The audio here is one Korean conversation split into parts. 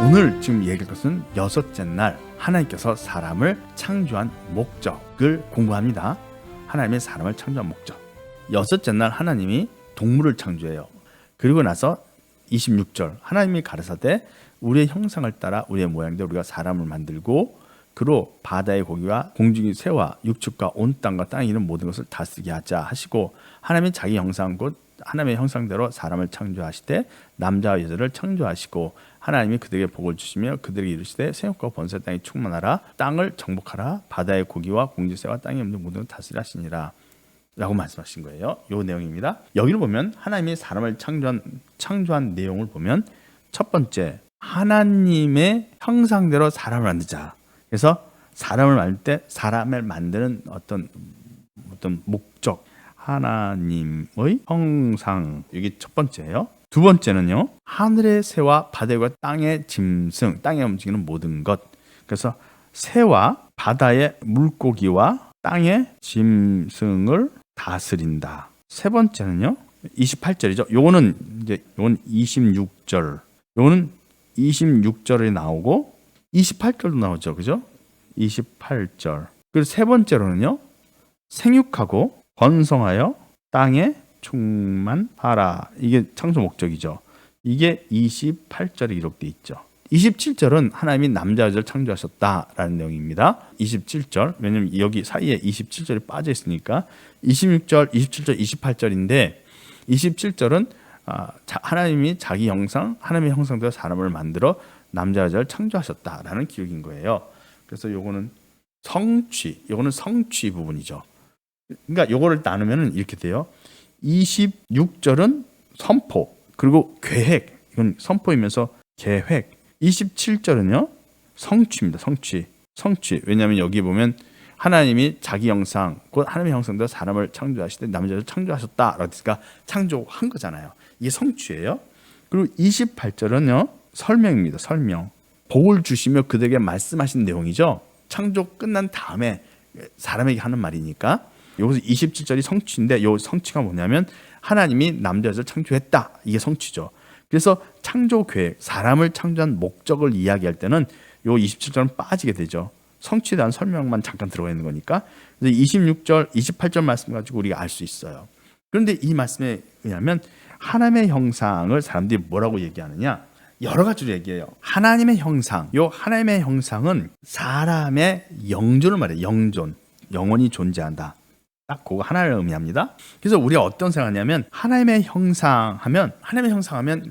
오늘 지금 얘기할 것은 여섯째 날 하나님께서 사람을 창조한 목적을 공부합니다. 하나님의 사람을 창조한 목적. 여섯째 날 하나님이 동물을 창조해요. 그리고 나서 26절 하나님이 가라사대 우리의 형상을 따라 우리의 모양대로 우리가 사람을 만들고 그로 바다의 고기와 공중의 새와 육축과 온 땅과 땅에 있는 모든 것을 다스리게 하자 하시고 하나님이 자기 형상 곧 하나님의 형상대로 사람을 창조하시되 남자와 여자를 창조하시고 하나님이 그들에게 복을 주시며 그들에게 이르시되 생육과 번성의 땅이 충만하라 땅을 정복하라 바다의 고기와 공중의 새와 땅에 있는 모든 것을 다스리라 하시니라 라고 말씀하신 거예요. 이 내용입니다. 여기를 보면 하나님이 사람을 창조한 내용을 보면 첫 번째 하나님의 형상대로 사람을 만들자. 그래서 사람을 만들 때 사람을 만드는 어떤 목적 하나님의 형상 이게 첫 번째예요. 두 번째는요. 하늘의 새와 바다와 땅의 짐승 땅에 움직이는 모든 것. 그래서 새와 바다의 물고기와 땅의 짐승을 다스린다. 세 번째는요. 28절이죠. 요거는 26절. 요거는 26절에 나오고 28절도 나오죠. 그죠? 28절. 그리고 세 번째로는요. 생육하고 번성하여 땅에 충만하라. 이게 창조 목적이죠. 이게 28절에 기록되어 있죠. 27절은 하나님이 남자 여자를 창조하셨다라는 내용입니다. 27절. 왜냐면 여기 사이에 27절이 빠져 있으니까 26절, 27절, 28절인데 27절은 하나님이 자기 형상, 하나님의 형상대로 사람을 만들어 남자 여자를 창조하셨다라는 기록인 거예요. 그래서 요거는 성취 부분이죠. 그러니까 요거를 나누면 이렇게 돼요. 26절은 선포, 그리고 계획. 이건 선포이면서 계획. 27절은요. 성취입니다. 성취. 왜냐하면 여기 보면 하나님이 자기 형상, 곧 하나님의 형상대로 사람을 창조하시되 남자를 창조하셨다라고 했으니까 창조한 거잖아요. 이게 성취예요. 그리고 28절은요. 설명입니다. 설명. 복을 주시며 그들에게 말씀하신 내용이죠. 창조 끝난 다음에 사람에게 하는 말이니까 여기서 27절이 성취인데 이 성취가 뭐냐면 하나님이 남자 여자를 창조했다. 이게 성취죠. 그래서 창조 계획, 사람을 창조한 목적을 이야기할 때는 이 27절은 빠지게 되죠. 성취에 대한 설명만 잠깐 들어가 있는 거니까. 그래서 26절, 28절 말씀 가지고 우리가 알 수 있어요. 그런데 이 말씀에 의하면 하나님의 형상을 사람들이 뭐라고 얘기하느냐? 여러 가지로 얘기해요. 하나님의 형상, 이 하나님의 형상은 사람의 영존을 말해요. 영존, 영원히 존재한다. 딱 그거 하나를 의미합니다. 그래서 우리가 어떤 생각하냐면 하나님의 형상하면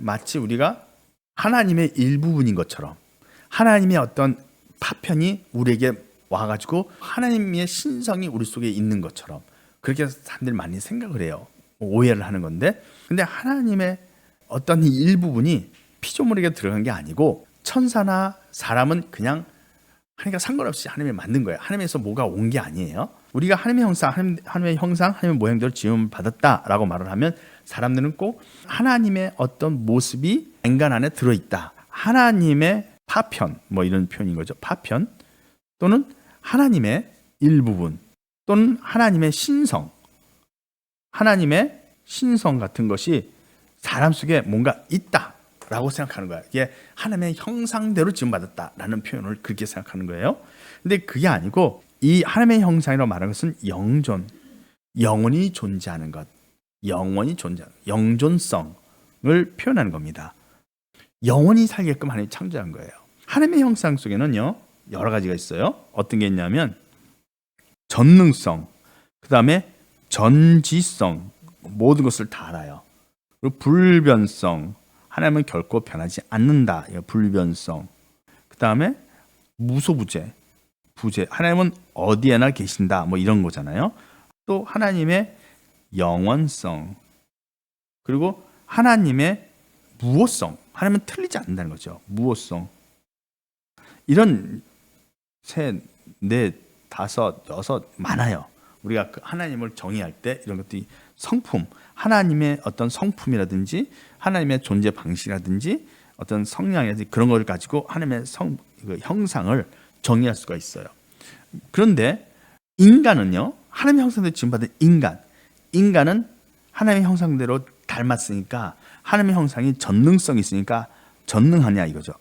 마치 우리가 하나님의 일부분인 것처럼 하나님의 어떤 파편이 우리에게 와가지고 하나님의 신성이 우리 속에 있는 것처럼 그렇게 사람들이 많이 생각을 해요. 오해를 하는 건데 근데 하나님의 어떤 일부분이 피조물에게 들어간 게 아니고 천사나 사람은 그냥 하나님과 상관없이 하나님이 만든 거예요. 하나님에서 뭐가 온 게 아니에요. 우리가 하나님의 형상, 하나님의 모양대로 지음을 받았다라고 말을 하면 사람들은 꼭 하나님의 어떤 모습이 인간 안에 들어있다. 하나님의 파편, 뭐 이런 표현인 거죠. 파편 또는 하나님의 일부분 또는 하나님의 신성, 하나님의 신성 같은 것이 사람 속에 뭔가 있다라고 생각하는 거야. 이게 하나님의 형상대로 지음받았다라는 표현을 그렇게 생각하는 거예요. 근데 그게 아니고 이 하나님의 형상이라고 말하는 것은 영존, 영원히 존재하는 것, 영존성을 표현하는 겁니다. 영원히 살게끔 하나님이 창조한 거예요. 하나님의 형상 속에는요 여러 가지가 있어요. 어떤 게 있냐면 전능성, 그 다음에 전지성, 모든 것을 다 알아요. 그리고 불변성, 하나님은 결코 변하지 않는다. 불변성. 그 다음에 무소부재, 하나님은 어디에나 계신다. 뭐 이런 거잖아요. 또 하나님의 영원성, 그리고 하나님의 무오성, 하나님은 틀리지 않는다는 거죠. 무오성. 이런 셋, 넷, 다섯, 여섯 많아요. 우리가 하나님을 정의할 때 이런 것들이 성품, 하나님의 어떤 성품이라든지 하나님의 존재 방식이라든지 어떤 성향이라든지 그런 걸 가지고 하나님의 형상을 정의할 수가 있어요. 그런데 인간은요, 하나님의 형상대로 지음받은 인간은 하나님의 형상대로 닮았으니까 하나님의 형상이 전능성이 있으니까 전능하냐 이거죠.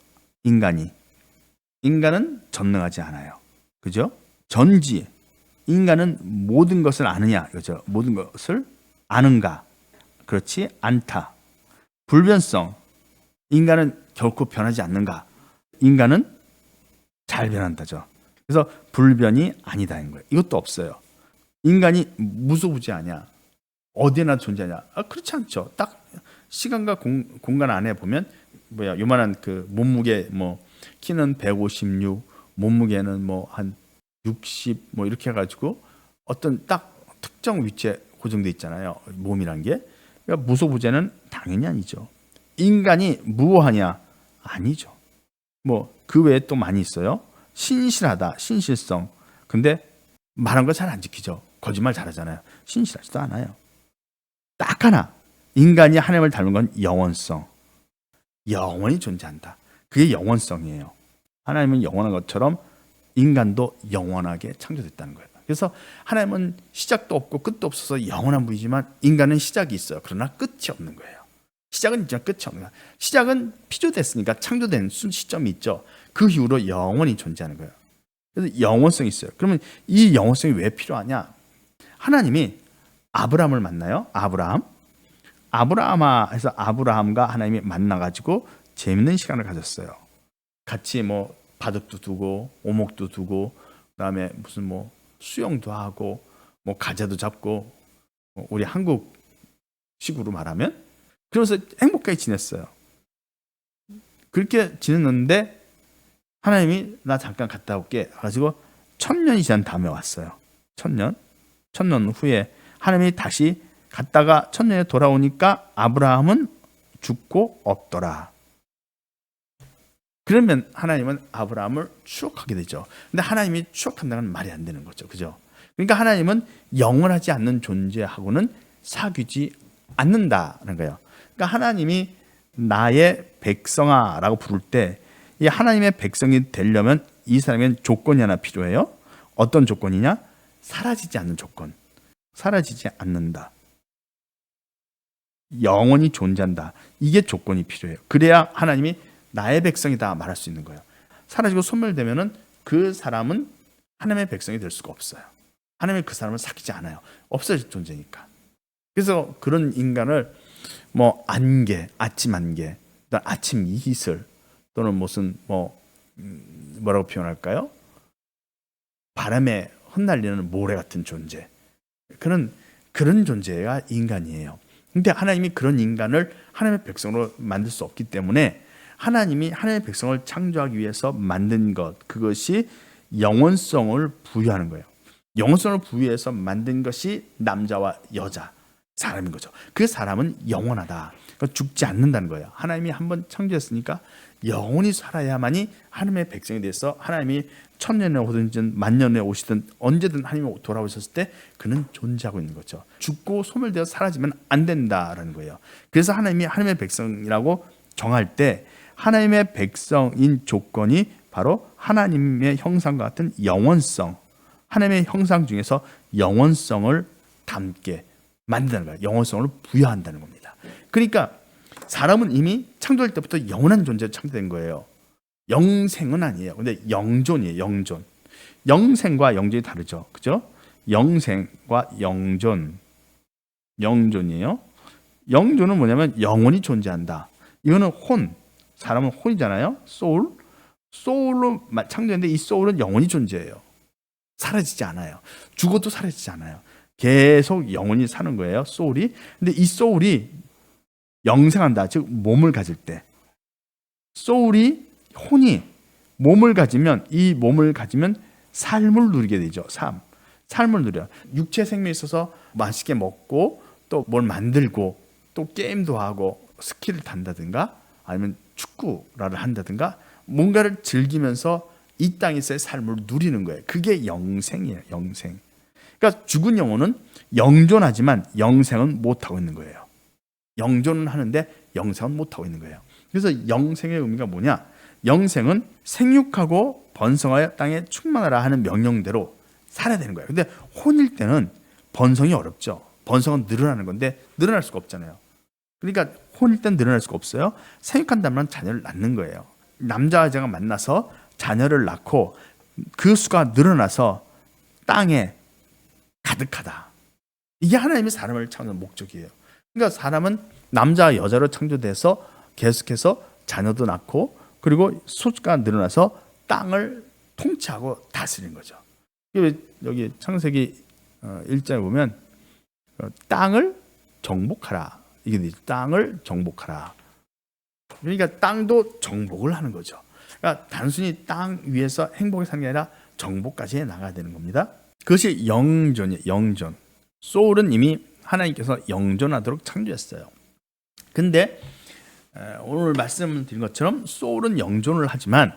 인간은 전능하지 않아요. 그죠? 전지. 인간은 모든 것을 아느냐? 그죠? 모든 것을 아는가? 그렇지 않다. 불변성. 인간은 결코 변하지 않는가? 인간은 잘 변한다죠. 그래서 불변이 아니다인 거예요. 이것도 없어요. 인간이 무소부지하냐? 어디나 존재하냐? 그렇지 않죠. 딱 시간과 공간 안에 보면 요만한 그 몸무게 키는 156, 몸무게는 한 60 이렇게 해가지고 어떤 딱 특정 위치에 고정돼 있잖아요. 몸이란 게. 그러니까 무소부재는 당연히 아니죠. 인간이 무오하냐? 아니죠. 그 외에 또 많이 있어요. 신실하다, 신실성. 근데 말한 거 잘 안 지키죠. 거짓말 잘하잖아요. 신실하지도 않아요. 딱 하나, 인간이 하나님을 닮은 건 영원성. 영원히 존재한다. 그게 영원성이에요. 하나님은 영원한 것처럼 인간도 영원하게 창조됐다는 거예요. 그래서 하나님은 시작도 없고 끝도 없어서 영원한 분이지만 인간은 시작이 있어요. 그러나 끝이 없는 거예요. 시작은 진짜 끝이 없는 거예요. 시작은 피조됐으니까 창조된 시점이 있죠. 그 이후로 영원히 존재하는 거예요. 그래서 영원성이 있어요. 그러면 이 영원성이 왜 필요하냐? 하나님이 아브라함을 만나요. 아브라함아 해서 아브라함과 하나님이 만나가지고 재밌는 시간을 가졌어요. 같이 바둑도 두고 오목도 두고 그다음에 무슨 수영도 하고 가재도 잡고 우리 한국식으로 말하면 그러면서 행복하게 지냈어요. 그렇게 지냈는데 하나님이 나 잠깐 갔다 올게 가지고 1000년이 지난 다음에 왔어요. 1000년 후에 하나님이 다시 갔다가 1000년에 돌아오니까 아브라함은 죽고 없더라. 그러면 하나님은 아브라함을 추억하게 되죠. 근데 하나님이 추억한다는 말이 안 되는 거죠. 그죠? 그러니까 하나님은 영원하지 않는 존재하고는 사귀지 않는다는 거예요. 그러니까 하나님이 나의 백성아라고 부를 때 이 하나님의 백성이 되려면 이 사람에겐 조건이 하나 필요해요. 어떤 조건이냐? 사라지지 않는 조건. 사라지지 않는다. 영원히 존재한다. 이게 조건이 필요해요. 그래야 하나님이 나의 백성이다 말할 수 있는 거예요. 사라지고 소멸되면은 그 사람은 하나님의 백성이 될 수가 없어요. 하나님이 그 사람을 사귀지 않아요. 없어질 존재니까. 그래서 그런 인간을 안개, 아침 안개, 아침 이슬 또는 무슨 뭐라고 표현할까요? 바람에 흩날리는 모래 같은 존재. 그런 존재가 인간이에요. 근데 하나님이 그런 인간을 하나님의 백성으로 만들 수 없기 때문에 하나님이 하나님의 백성을 창조하기 위해서 만든 것, 그것이 영원성을 부여하는 거예요. 영원성을 부여해서 만든 것이 남자와 여자, 사람인 거죠. 그 사람은 영원하다. 그러니까 죽지 않는다는 거예요. 하나님이 한번 창조했으니까 영원히 살아야만이 하나님의 백성이 돼서 하나님이 1000년에 오든지 만년에 오시든 언제든 하나님이 돌아오셨을 때 그는 존재하고 있는 거죠. 죽고 소멸되어 사라지면 안 된다라는 거예요. 그래서 하나님이 하나님의 백성이라고 정할 때 하나님의 백성인 조건이 바로 하나님의 형상과 같은 영원성, 하나님의 형상 중에서 영원성을 담게 만든다는 거예요. 영원성을 부여한다는 겁니다. 그러니까 사람은 이미 창조할 때부터 영원한 존재로 창조된 거예요. 영생은 아니에요. 근데 영존이에요. 영존. 영생과 영존이 다르죠. 그죠? 영생과 영존이에요. 영존은 뭐냐면 영원히 존재한다. 이거는 혼. 사람은 혼이잖아요. 소울로 창조했는데 이 소울은 영원히 존재해요. 사라지지 않아요. 죽어도 사라지지 않아요. 계속 영원히 사는 거예요. 소울이. 근데 이 소울이 영생한다. 즉 몸을 가질 때 혼이 몸을 가지면 이 몸을 가지면 삶을 누리게 되죠. 삶을 누려. 육체 생명이 있어서 맛있게 먹고 또 뭘 만들고 또 게임도 하고 스키를 탄다든가 아니면 축구를 한다든가 뭔가를 즐기면서 이 땅에서의 삶을 누리는 거예요. 그게 영생이에요. 영생. 그러니까 죽은 영혼은 영존하지만 영생은 못하고 있는 거예요. 영존은 하는데 영생은 못하고 있는 거예요. 그래서 영생의 의미가 뭐냐? 영생은 생육하고 번성하여 땅에 충만하라 하는 명령대로 살아야 되는 거예요. 근데 혼일 때는 번성이 어렵죠. 번성은 늘어나는 건데 늘어날 수가 없잖아요. 그러니까 혼일 때는 늘어날 수가 없어요. 생육한다면 자녀를 낳는 거예요. 남자와 여자가 만나서 자녀를 낳고 그 수가 늘어나서 땅에 가득하다. 이게 하나님이 사람을 창조한 목적이에요. 그러니까 사람은 남자와 여자로 창조돼서 계속해서 자녀도 낳고 그리고 수가 늘어나서 땅을 통치하고 다스리는 거죠. 여기 창세기 1장에 보면 땅을 정복하라. 이게 땅을 정복하라. 그러니까 땅도 정복을 하는 거죠. 그러니까 단순히 땅 위에서 행복에 사는 게 아니라 정복까지 나가야 되는 겁니다. 그것이 영존이에요. 영존. 소울은 이미 하나님께서 영존하도록 창조했어요. 근데 오늘 말씀드린 것처럼 소울은 영존을 하지만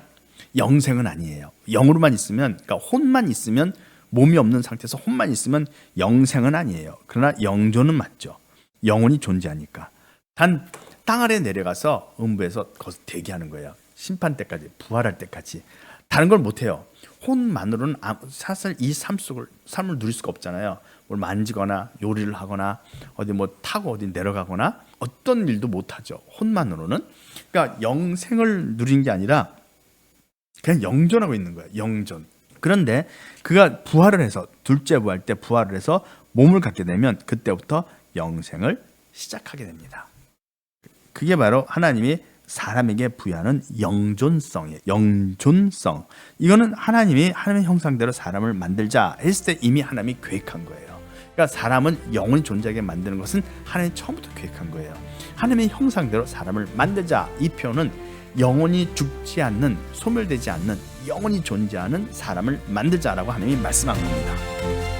영생은 아니에요. 영으로만 있으면, 그러니까 혼만 있으면, 몸이 없는 상태에서 혼만 있으면 영생은 아니에요. 그러나 영존은 맞죠. 영혼이 존재하니까. 단 땅 아래 내려가서 음부에서 거기서 대기하는 거예요. 심판 때까지, 부활할 때까지. 다른 걸 못해요. 혼만으로는 사실 이 삶을 누릴 수가 없잖아요. 뭘 만지거나 요리를 하거나 어디 뭐 타고 어디 내려가거나 어떤 일도 못하죠. 혼만으로는. 그러니까 영생을 누린 게 아니라 그냥 영존하고 있는 거예요. 영존. 그런데 그가 부활을 해서 둘째 부활 때 부활을 해서 몸을 갖게 되면 그때부터 영생을 시작하게 됩니다. 그게 바로 하나님이 사람에게 부여하는 영존성이에요. 영존성. 이거는 하나님이 하나님의 형상대로 사람을 만들자 했을 때 이미 하나님이 계획한 거예요. 그러니까 사람은 영원히 존재하게 만드는 것은 하나님이 처음부터 계획한 거예요. 하나님의 형상대로 사람을 만들자. 이 표현은 영원히 죽지 않는, 소멸되지 않는, 영원히 존재하는 사람을 만들자라고 하나님이 말씀한 겁니다.